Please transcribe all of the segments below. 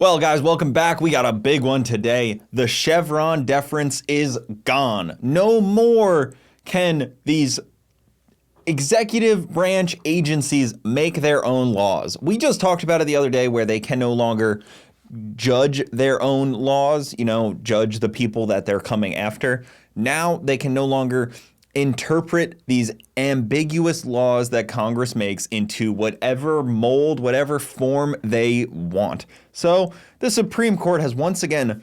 Well, guys, welcome back. We got a big one today. The Chevron Deference is gone. No more can these executive branch agencies make their own laws. We just talked about it the other day where they can no longer judge their own laws, judge the people that they're coming after. Now they can no longer interpret these ambiguous laws that Congress makes into whatever mold, whatever form they want. So the Supreme Court has once again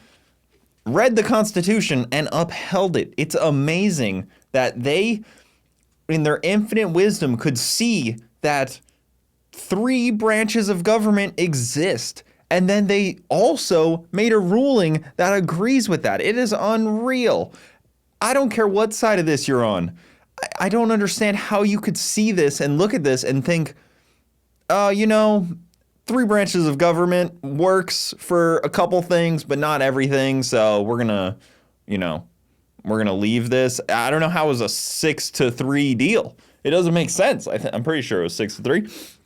read the Constitution and upheld it. It's amazing that they, in their infinite wisdom, could see that three branches of government exist. And then they also made a ruling that agrees with that. It is unreal. I don't care what side of this you're on. I don't understand how you could see this and look at this and think, three branches of government works for a couple things, but not everything. So we're going to leave this. I don't know how it was a 6-3 deal. It doesn't make sense. I'm pretty sure it was 6-3.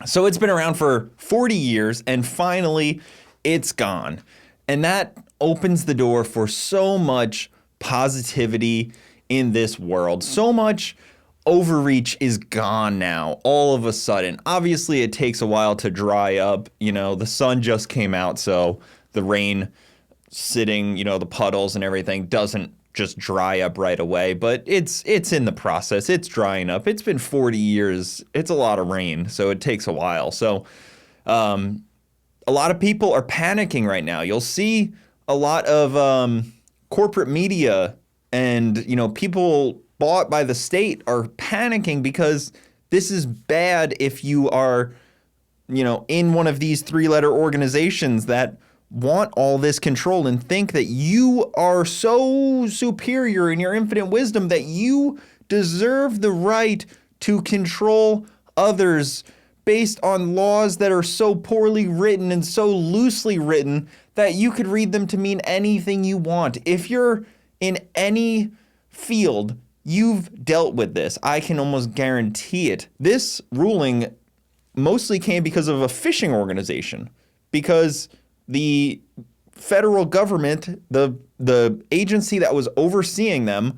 So it's been around for 40 years and finally it's gone. And that opens the door for so much positivity in this world. So much overreach is gone now, all of a sudden. Obviously, it takes a while to dry up. The sun just came out, so the rain sitting, the puddles and everything doesn't just dry up right away. But it's in the process. It's drying up. It's been 40 years. It's a lot of rain, so it takes a while. So a lot of people are panicking right now. You'll see a lot of corporate media and, people bought by the state are panicking because this is bad if you are, in one of these three-letter organizations that want all this control and think that you are so superior in your infinite wisdom that you deserve the right to control others based on laws that are so poorly written and so loosely written that you could read them to mean anything you want. If you're in any field, you've dealt with this. I can almost guarantee it. This ruling mostly came because of a fishing organization, because the federal government, the agency that was overseeing them,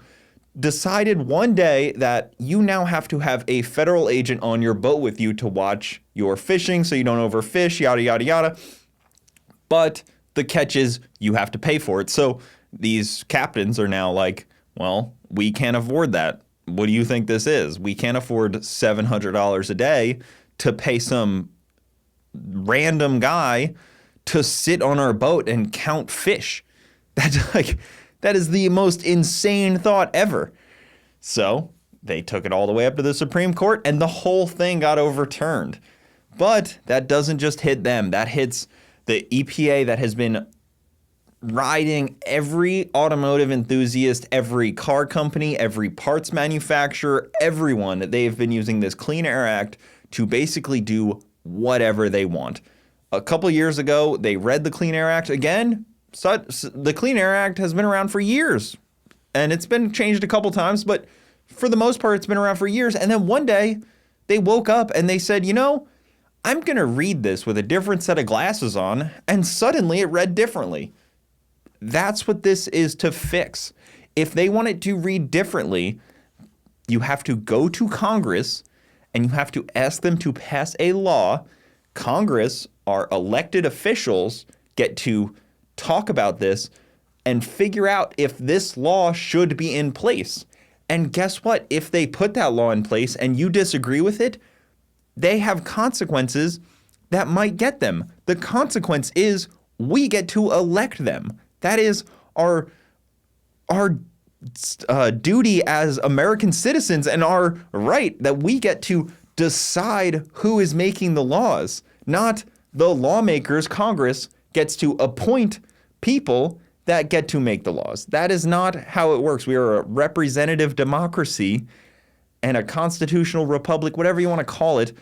decided one day that you now have to have a federal agent on your boat with you to watch your fishing so you don't overfish, yada, yada, yada. But the catch is you have to pay for it. So these captains are now like, well, we can't afford that. What do you think this is? We can't afford $700 a day to pay some random guy to sit on our boat and count fish. That is the most insane thought ever. So they took it all the way up to the Supreme Court and the whole thing got overturned. But that doesn't just hit them. That hits the EPA that has been riding every automotive enthusiast, every car company, every parts manufacturer, everyone. They've been using this Clean Air Act to basically do whatever they want. A couple years ago, they read the Clean Air Act again. So the Clean Air Act has been around for years, and it's been changed a couple times, but for the most part, it's been around for years. And then one day, they woke up and they said, I'm going to read this with a different set of glasses on, and suddenly it read differently. That's what this is to fix. If they want it to read differently, you have to go to Congress and you have to ask them to pass a law. Congress, our elected officials, get to talk about this and figure out if this law should be in place. And guess what? If they put that law in place and you disagree with it, they have consequences that might get them. The consequence is we get to elect them. That is our duty as American citizens and our right that we get to decide who is making the laws, not the lawmakers. Congress gets to appoint people that get to make the laws. That is not how it works. We are a representative democracy and a constitutional republic, whatever you want to call it.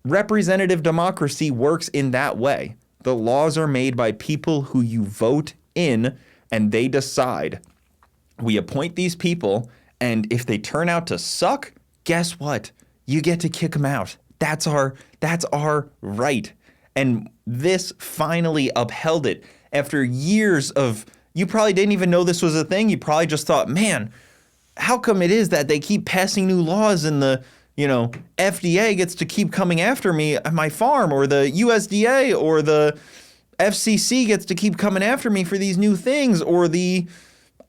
Representative democracy works in that way. The laws are made by people who you vote in, and they decide. We appoint these people, and if they turn out to suck, guess what? You get to kick them out. That's our right. And this finally upheld it after years of, you probably didn't even know this was a thing. You probably just thought, man, how come it is that they keep passing new laws and the, FDA gets to keep coming after me at my farm, or the USDA or the FCC gets to keep coming after me for these new things, or the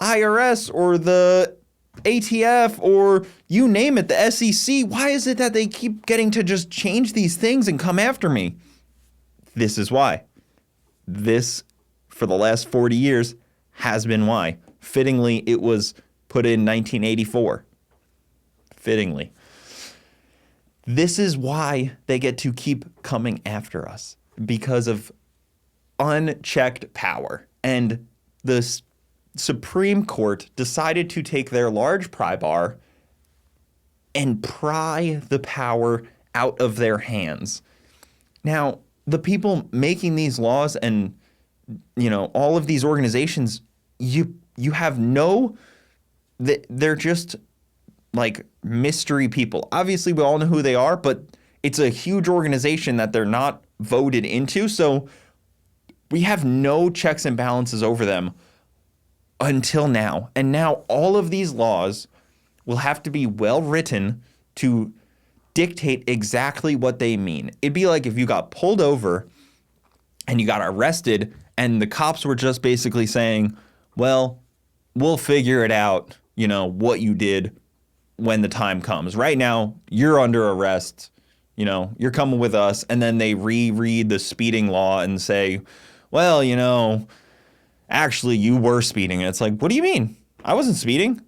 IRS or the ATF or you name it, the SEC. Why is it that they keep getting to just change these things and come after me? This is why. This, for the last 40 years, has been why. Fittingly, it was put in 1984. Fittingly. This is why they get to keep coming after us, because of unchecked power. And the Supreme Court decided to take their large pry bar and pry the power out of their hands. Now, the people making these laws and, all of these organizations, you have they're just like mystery people. Obviously, we all know who they are, but it's a huge organization that they're not voted into. So we have no checks and balances over them until now. And now all of these laws will have to be well written to dictate exactly what they mean. It'd be like if you got pulled over and you got arrested and the cops were just basically saying, well, we'll figure it out, what you did when the time comes. Right now, you're under arrest, you're coming with us. And then they reread the speeding law and say, well, actually you were speeding. And it's like, what do you mean? I wasn't speeding.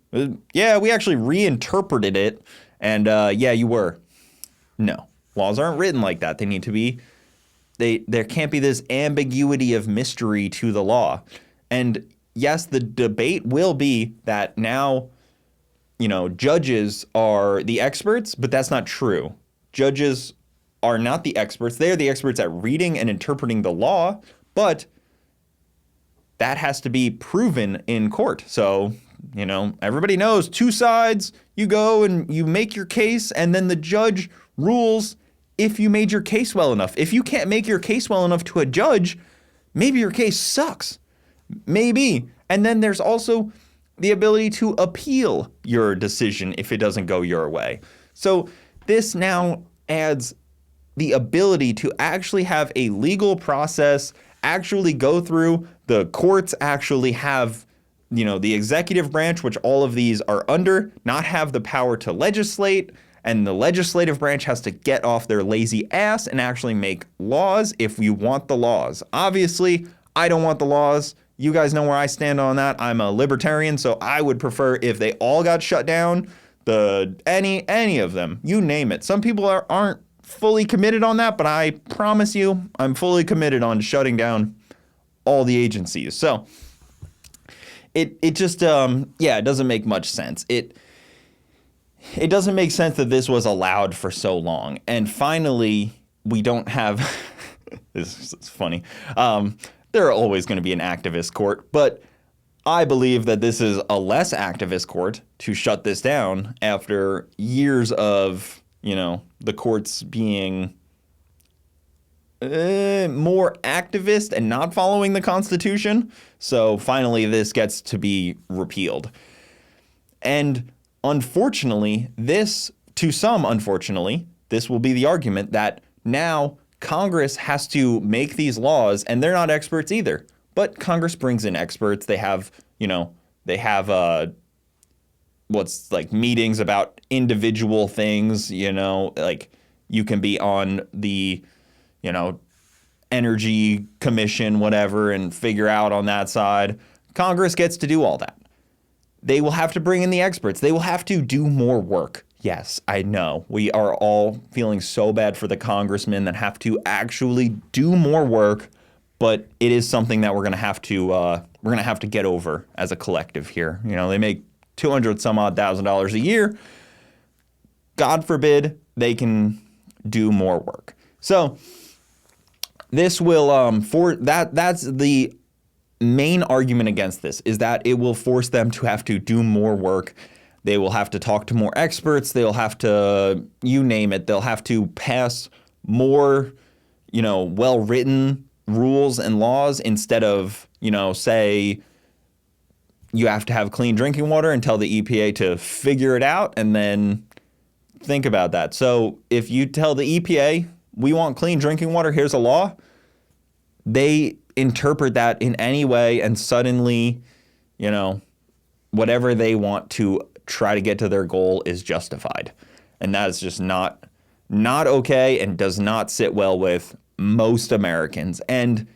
Yeah, we actually reinterpreted it. And yeah, you were. No, laws aren't written like that. They need to be, there can't be this ambiguity of mystery to the law. And yes, the debate will be that now, judges are the experts, but that's not true. Judges are not the experts. They are the experts at reading and interpreting the law, but that has to be proven in court. So, everybody knows two sides. You go and you make your case, and then the judge rules if you made your case well enough. If you can't make your case well enough to a judge, maybe your case sucks. Maybe. And then there's also the ability to appeal your decision if it doesn't go your way. So this now adds the ability to actually have a legal process, actually go through the courts, actually have, the executive branch, which all of these are under, not have the power to legislate. And the legislative branch has to get off their lazy ass and actually make laws if you want the laws. Obviously, I don't want the laws. You guys know where I stand on that. I'm a libertarian, so I would prefer if they all got shut down, any of them, you name it. Some people aren't fully committed on that, but I promise you, I'm fully committed on shutting down all the agencies. So it just, it doesn't make much sense. It doesn't make sense that this was allowed for so long. And finally, we don't have, this is funny. There are always going to be an activist court, but I believe that this is a less activist court to shut this down after years of, the courts being more activist and not following the Constitution. So finally, this gets to be repealed. And unfortunately, this will be the argument that now Congress has to make these laws, and they're not experts either. But Congress brings in experts. They have, what's like meetings about individual things, like you can be on the, energy commission, whatever, and figure out on that side. Congress gets to do all that. They will have to bring in the experts. They will have to do more work. Yes, I know. We are all feeling so bad for the congressmen that have to actually do more work, but it is something that we're going to have to get over as a collective here. They make $200 some odd thousand a year. God forbid they can do more work. So this will that's the main argument against this, is that it will force them to have to do more work. They will have to talk to more experts. They'll have to, you name it, they'll have to pass more, well-written rules and laws instead of, say you have to have clean drinking water and tell the EPA to figure it out and then think about that. So if you tell the EPA, we want clean drinking water, here's a law, they interpret that in any way and suddenly, whatever they want to try to get to their goal is justified. And that is just not okay and does not sit well with most Americans. And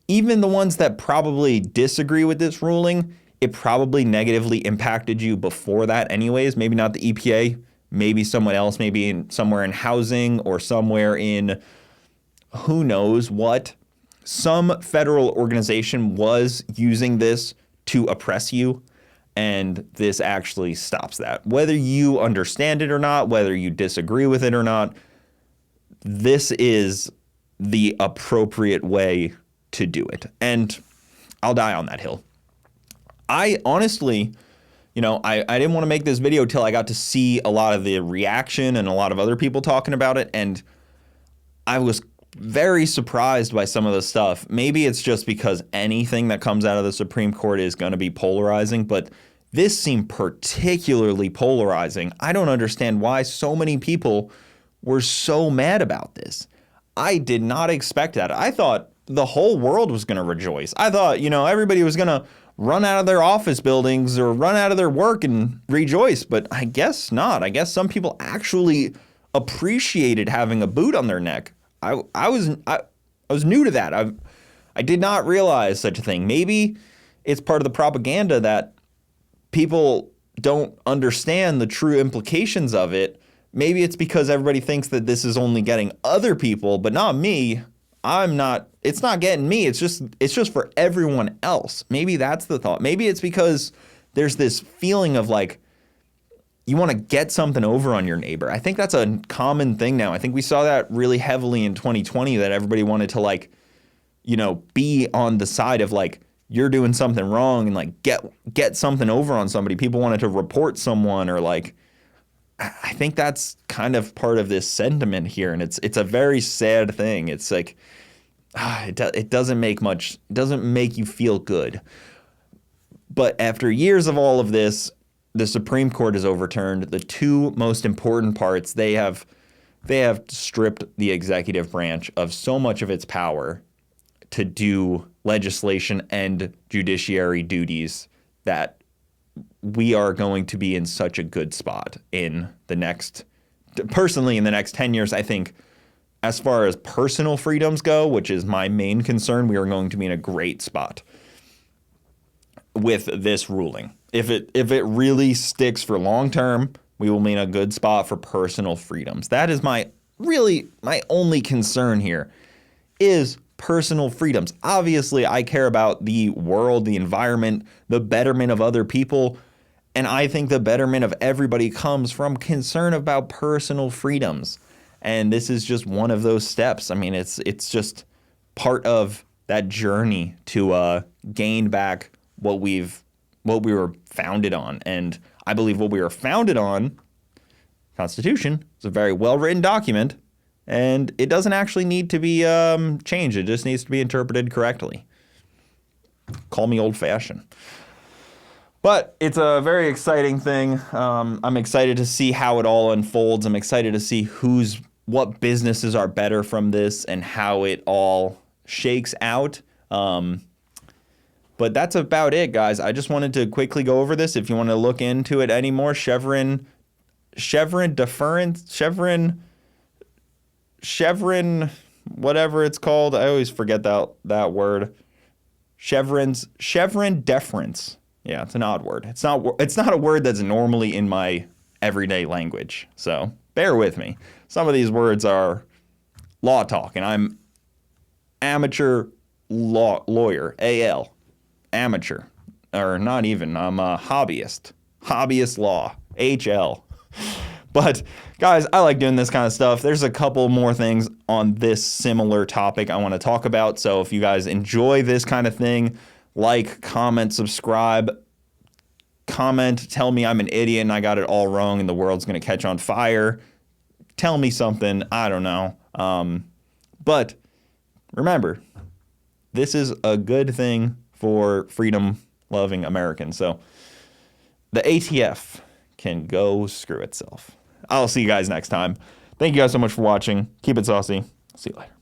even the ones that probably disagree with this ruling, it probably negatively impacted you before that anyways. Maybe not the EPA, maybe someone else, maybe somewhere in housing or somewhere in who knows what. Some federal organization was using this to oppress you, and this actually stops that. Whether you understand it or not, whether you disagree with it or not, this is the appropriate way to do it. And I'll die on that hill. I honestly, I didn't want to make this video till I got to see a lot of the reaction and a lot of other people talking about it. And I was very surprised by some of the stuff. Maybe it's just because anything that comes out of the Supreme Court is going to be polarizing, but this seemed particularly polarizing. I don't understand why so many people were so mad about this. I did not expect that. I thought the whole world was going to rejoice. I thought, everybody was going to run out of their office buildings or run out of their work and rejoice, but I guess not. I guess some people actually appreciated having a boot on their neck. I was new to that. I did not realize such a thing. Maybe it's part of the propaganda that people don't understand the true implications of it. Maybe it's because everybody thinks that this is only getting other people, but not me. It's not getting me. It's just for everyone else. Maybe that's the thought. Maybe it's because there's this feeling of like, you want to get something over on your neighbor. I think that's a common thing now. I think we saw that really heavily in 2020, that everybody wanted to be on the side of like, you're doing something wrong and like get something over on somebody. People wanted to report someone or like, I think that's kind of part of this sentiment here. And it's a very sad thing. It's like, it doesn't make you feel good. But after years of all of this, the Supreme Court has overturned the two most important parts. They have stripped the executive branch of so much of its power to do legislation and judiciary duties that we are going to be in such a good spot in the next 10 years. I think as far as personal freedoms go, which is my main concern, we are going to be in a great spot with this ruling. If it really sticks for long term, we will be in a good spot for personal freedoms. That is my only concern here is personal freedoms. Obviously, I care about the world, the environment, the betterment of other people. And I think the betterment of everybody comes from concern about personal freedoms. And this is just one of those steps. I mean, it's just part of that journey to gain back what we were founded on. And I believe what we were founded on, Constitution, is a very well-written document, and it doesn't actually need to be changed. It just needs to be interpreted correctly. Call me old-fashioned. But it's a very exciting thing. I'm excited to see how it all unfolds. I'm excited to see what businesses are better from this and how it all shakes out. But that's about it, guys. I just wanted to quickly go over this. If you want to look into it anymore, Chevron Deference, Chevron, whatever it's called. I always forget that word. Chevron Deference. Yeah, it's an odd word. It's not a word that's normally in my everyday language. So bear with me. Some of these words are law talk, and I'm amateur lawyer, AL. Amateur, or not even, I'm a hobbyist law, HL. But guys, I like doing this kind of stuff. There's a couple more things on this similar topic I want to talk about. So if you guys enjoy this kind of thing, like, comment, subscribe, comment, tell me I'm an idiot and I got it all wrong and the world's going to catch on fire. Tell me something, I don't know. But remember, this is a good thing for freedom-loving Americans. So the ATF can go screw itself. I'll see you guys next time. Thank you guys so much for watching. Keep it saucy. See you later.